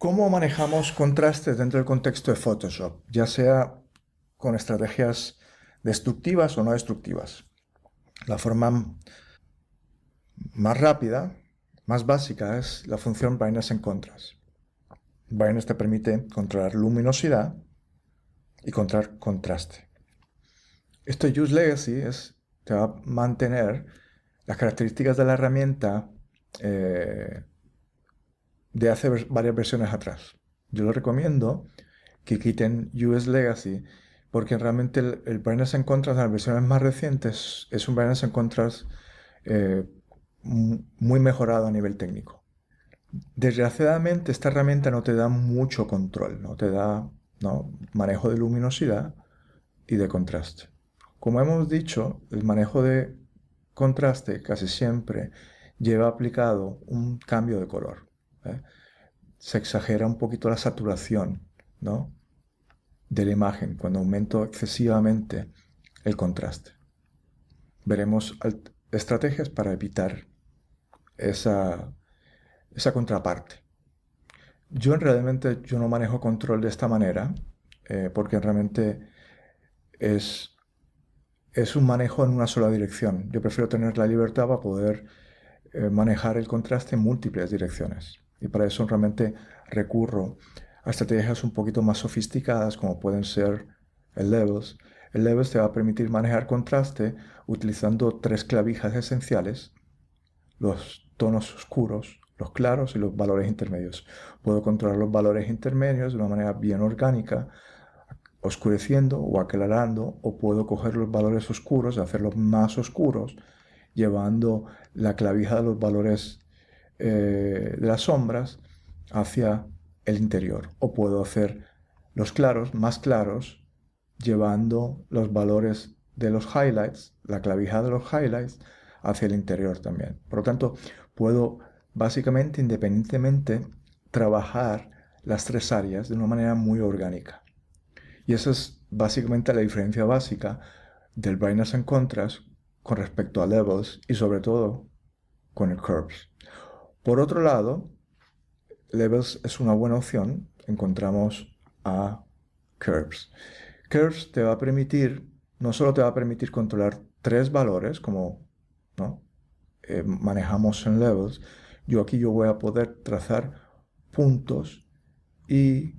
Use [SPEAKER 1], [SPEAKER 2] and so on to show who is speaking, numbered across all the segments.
[SPEAKER 1] ¿Cómo manejamos contrastes dentro del contexto de Photoshop? Ya sea con estrategias destructivas o no destructivas. La forma más rápida, más básica, es la función Brightness and Contrast. Brightness te permite controlar luminosidad y controlar contraste. Esto Use Legacy te va a mantener las características de la herramienta eh, de hace varias versiones atrás. Yo lo recomiendo que quiten US Legacy porque realmente el Brightness and Contrast en las versiones más recientes es un Brightness and Contrast eh, muy mejorado a nivel técnico. Desgraciadamente esta herramienta no te da mucho control, no te da, ¿no?, manejo de luminosidad y de contraste. Como hemos dicho, el manejo de contraste casi siempre lleva aplicado un cambio de color, ¿eh? Se exagera un poquito la saturación, ¿no?, de la imagen cuando aumento excesivamente el contraste. Veremos estrategias para evitar esa, esa contraparte. Yo no manejo control de esta manera porque realmente es, es un manejo en una sola dirección. Yo prefiero tener la libertad para poder manejar el contraste en múltiples direcciones. Y para eso realmente recurro a estrategias un poquito más sofisticadas como pueden ser el Levels. El Levels te va a permitir manejar contraste utilizando tres clavijas esenciales: los tonos oscuros, los claros y los valores intermedios. Puedo controlar los valores intermedios de una manera bien orgánica, oscureciendo o aclarando, o puedo coger los valores oscuros y hacerlos más oscuros, llevando la clavija de los valores de las sombras hacia el interior. O puedo hacer los claros más claros, llevando los valores de los highlights, la clavija de los highlights, hacia el interior también. Por lo tanto, puedo básicamente, independientemente, trabajar las tres áreas de una manera muy orgánica. Y esa es básicamente la diferencia básica del Brightness and Contrast con respecto a Levels y sobre todo con el Curves. Por otro lado, Levels es una buena opción. Encontramos a Curves. Curves te va a permitir, no solo te va a permitir controlar tres valores como, ¿no?, manejamos en Levels. Yo voy a poder trazar puntos, y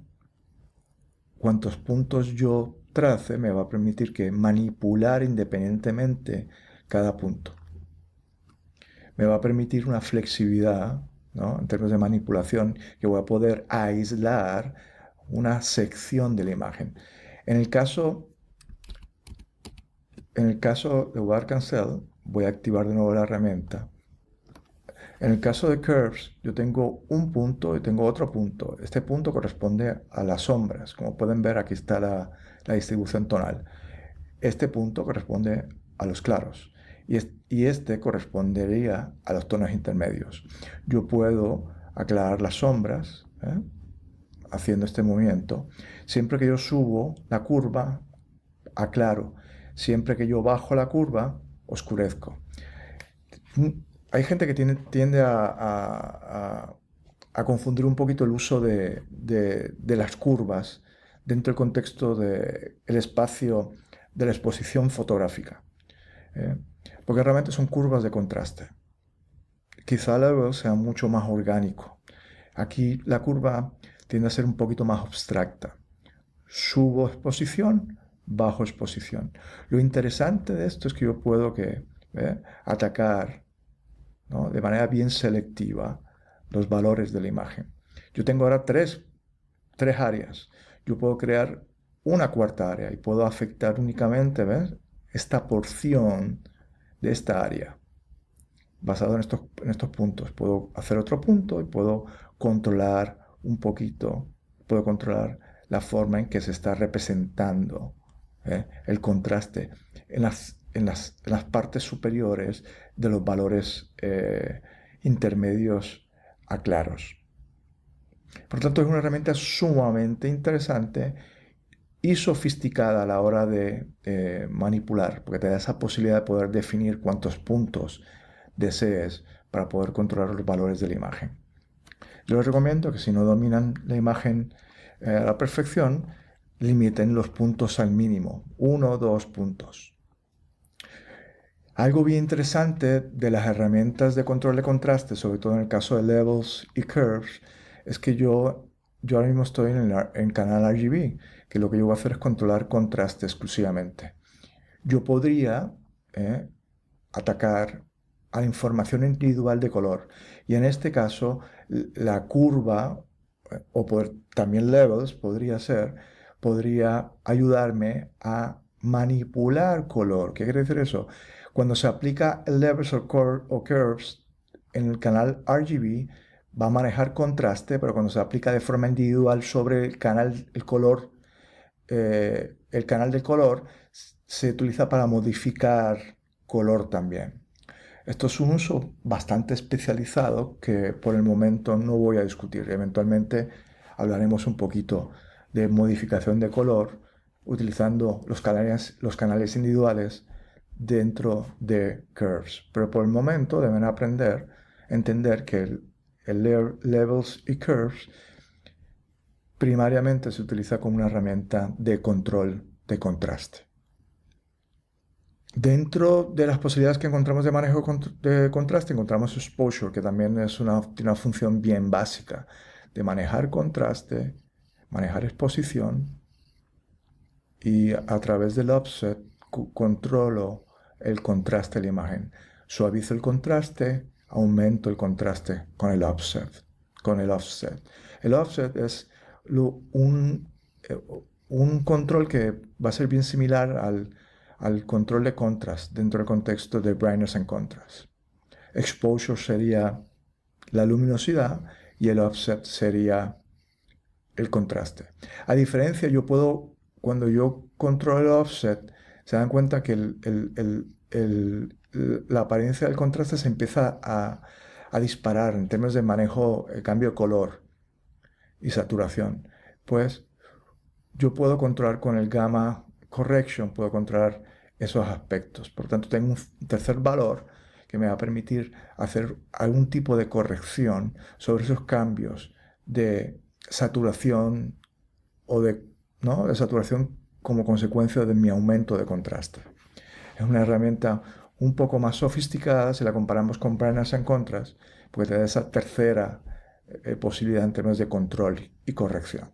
[SPEAKER 1] cuantos puntos yo trace me va a permitir que manipular independientemente cada punto. Me va a permitir una flexibilidad, ¿no?, en términos de manipulación, que voy a poder aislar una sección de la imagen. En el caso, en el caso de Word Cancel, voy a activar de nuevo la herramienta. En el caso de Curves, yo tengo un punto y tengo otro punto. Este punto corresponde a las sombras. Como pueden ver, aquí está la distribución tonal. Este punto corresponde a los claros y este correspondería a los tonos intermedios. Yo puedo aclarar las sombras haciendo este movimiento. Siempre que yo subo la curva, aclaro. Siempre que yo bajo la curva, oscurezco. Hay gente que tiende a confundir un poquito el uso de las curvas dentro del contexto del espacio de la exposición fotográfica, ¿eh? Porque realmente son curvas de contraste. Quizá Level sea mucho más orgánico. Aquí la curva tiende a ser un poquito más abstracta. Subo exposición, bajo exposición. Lo interesante de esto es que yo puedo atacar, ¿no?, de manera bien selectiva los valores de la imagen. Yo tengo ahora tres áreas. Yo puedo crear una cuarta área y puedo afectar únicamente, ¿ves?, esta porción de esta área basado en estos puntos. Puedo hacer otro punto y puedo controlar un poquito, puedo controlar la forma en que se está representando el contraste en las partes superiores de los valores intermedios a claros. Por lo tanto, es una herramienta sumamente interesante y sofisticada a la hora de manipular, porque te da esa posibilidad de poder definir cuántos puntos desees para poder controlar los valores de la imagen. Yo les recomiendo que si no dominan la imagen a la perfección, limiten los puntos al mínimo, 1 o 2 puntos. Algo bien interesante de las herramientas de control de contraste, sobre todo en el caso de levels y curves, es que yo ahora mismo estoy en canal RGB, que lo que yo voy a hacer es controlar contraste exclusivamente. Yo podría atacar a la información individual de color, y en este caso la curva también levels podría ayudarme a manipular color. ¿Qué quiere decir eso? Cuando se aplica levels o curves en el canal RGB, va a manejar contraste, pero cuando se aplica de forma individual sobre el canal del color, se utiliza para modificar color también. Esto es un uso bastante especializado que por el momento no voy a discutir. Eventualmente hablaremos un poquito de modificación de color utilizando los canales individuales dentro de curves. Pero por el momento deben entender que el levels y curves primariamente se utiliza como una herramienta de control de contraste. Dentro de las posibilidades que encontramos de manejo de contraste, encontramos exposure, que también tiene una función bien básica de manejar contraste, manejar exposición, y a través del offset controlo el contraste de la imagen. Suavizo el contraste, aumento el contraste con el offset. El offset es un, eh, un control que va a ser bien similar al control de contrast dentro del contexto de brightness and contrast. Exposure sería la luminosidad y el offset sería el contraste. A diferencia, cuando yo controlo el offset, se dan cuenta que la apariencia del contraste se empieza a disparar en términos de manejo, el cambio de color y saturación. Pues yo puedo controlar con el gamma correction, puedo controlar esos aspectos. Por tanto, tengo un tercer valor que me va a permitir hacer algún tipo de corrección sobre esos cambios de saturación ¿no? de saturación como consecuencia de mi aumento de contraste. Es una herramienta un poco más sofisticada si la comparamos con brightness and contrast, porque te da esa tercera posibilidad en términos de control y corrección.